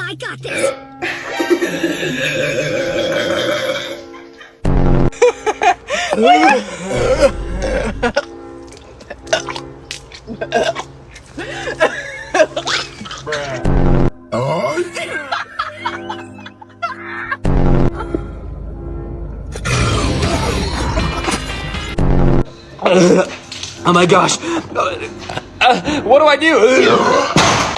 I got this. Oh my gosh. What do I do?